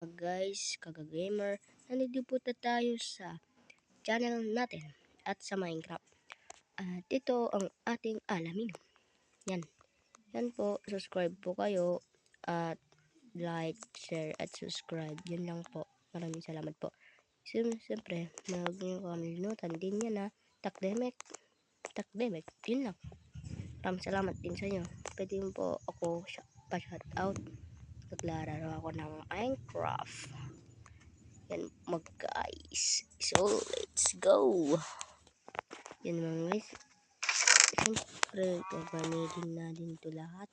Guys, Kagagamer, nandito po tayo sa channel natin at sa Minecraft. At ito ang ating alamin. Yan. Yan po, subscribe po kayo at like, share at subscribe. Yan lang po. Maraming salamat po. Siyempre, huwag niyo kalimutan din yan na takdemek. Yun lang. Maraming salamat din sa inyo. Pwede po ako pa-shout out. Naglalaro ako ng Minecraft. Yan guys. So, let's go. Yan mga guys. Siyempre, papanigin natin ito lahat.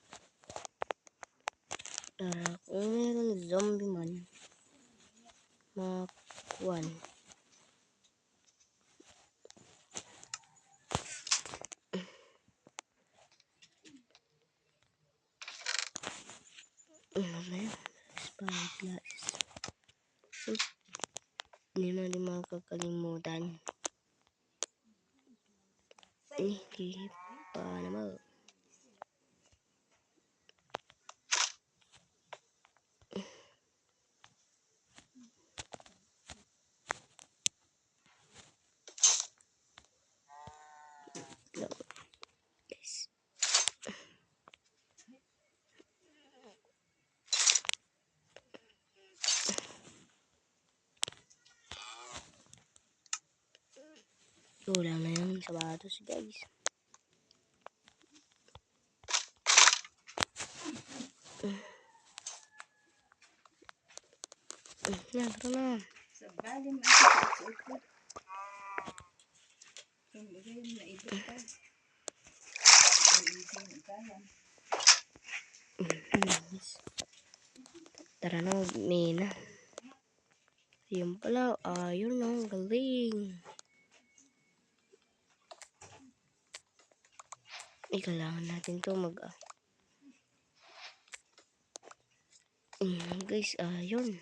Kung meron zombie man, makuwan. Mamaya, spyglass. Hindi mo din makakalimutan. Hindi pa naman. Guys. Kulang na yung sapatos guys. Yan, tara na. Sabalin na sa ito. Kumbaga na ito pa. Tara na, Mina. Yun pala, ayun na, galing. Kailangan natin to guys, ayun.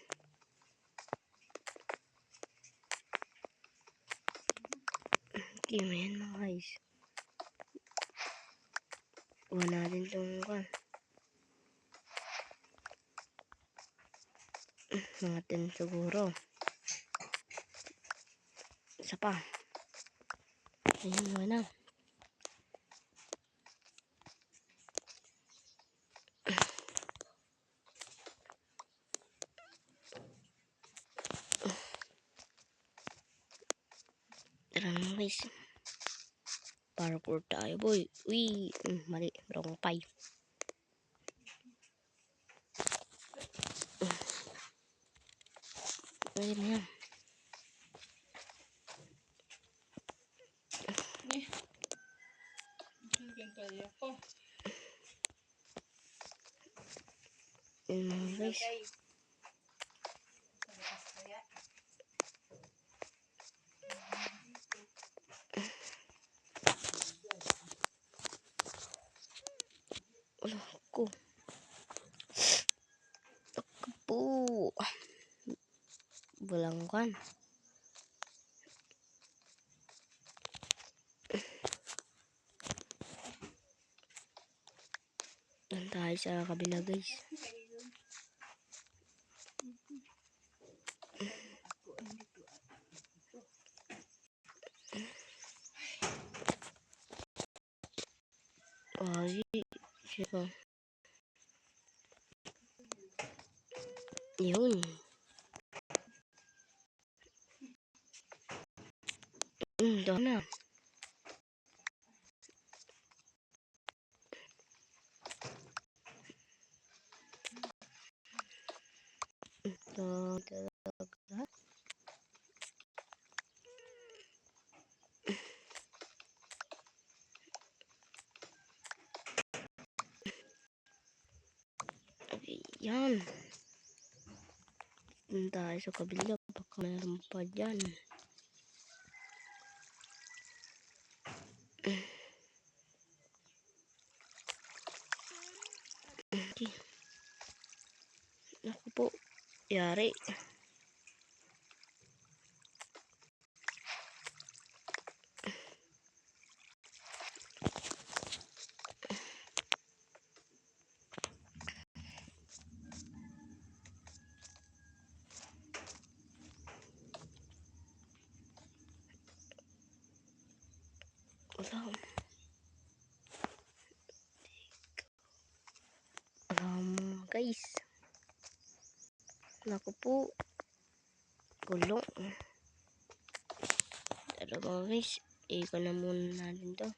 Okay, man mga guys. Huwag natin itong mga 10 siguro. Isa pa. Ayun, wala na. Tara na guys. Parkour tayo boy. Uy, mali. Wrong pie. Ayun na yan. Guys. Ako po. Bulangkan. Doon tayo sa kabila guys. Ay, siya. Yun. Doon na. Yan. Doon tayo sa kabila. Baka meron pa dyan. Okay. Naku po. Yari. Naku po. Gulong. Pero mga guys, ikon na muna natin to.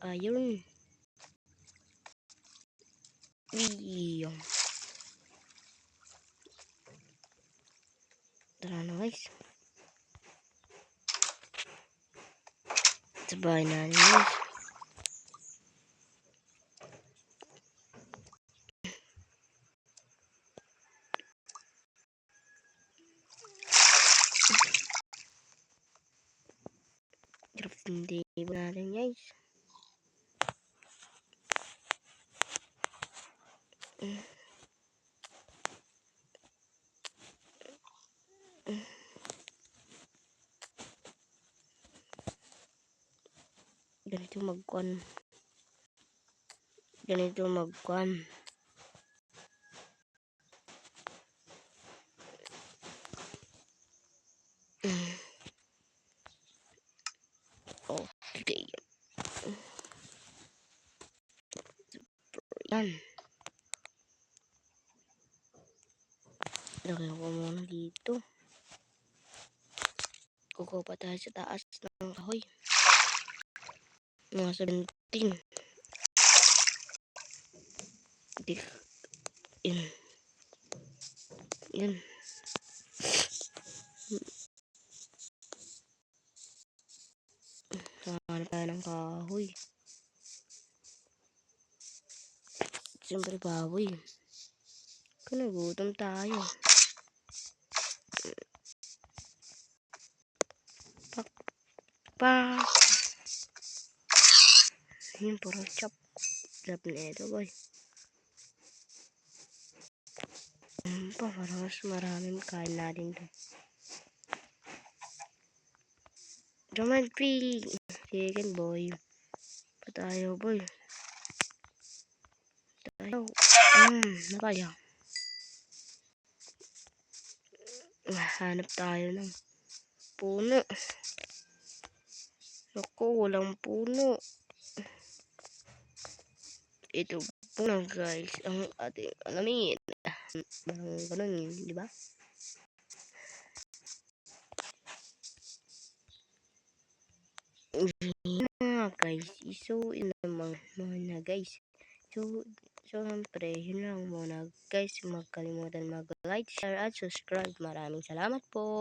Iron. Iyo. Tara na guys. Sabay natin guys. Crafting table natin guys. Ganito magkuhan. Okay. Yan. Lagyan ko muna dito. Kukuha pa tayo sa taas ng kahoy. Mga 17. Yan. Yan. Hanap tayo ng kahoy. Siyempre baboy. Kung nagutom tayo. Pak. Yun, puro chop. Chop na ito, boy. Para mas maraming kain natin to. Roman free. Chicken, boy. Patayo, boy. Tayo. Nakaya. Hanap tayo ng puno. Naku, walang puno. Ito po na guys ang ating alamin. Parang ganun yun, di ba? Guys, so yun naman muna guys. So syempre, yun lang muna guys. Huwag kalimutan mag-like, share at subscribe. Maraming salamat po.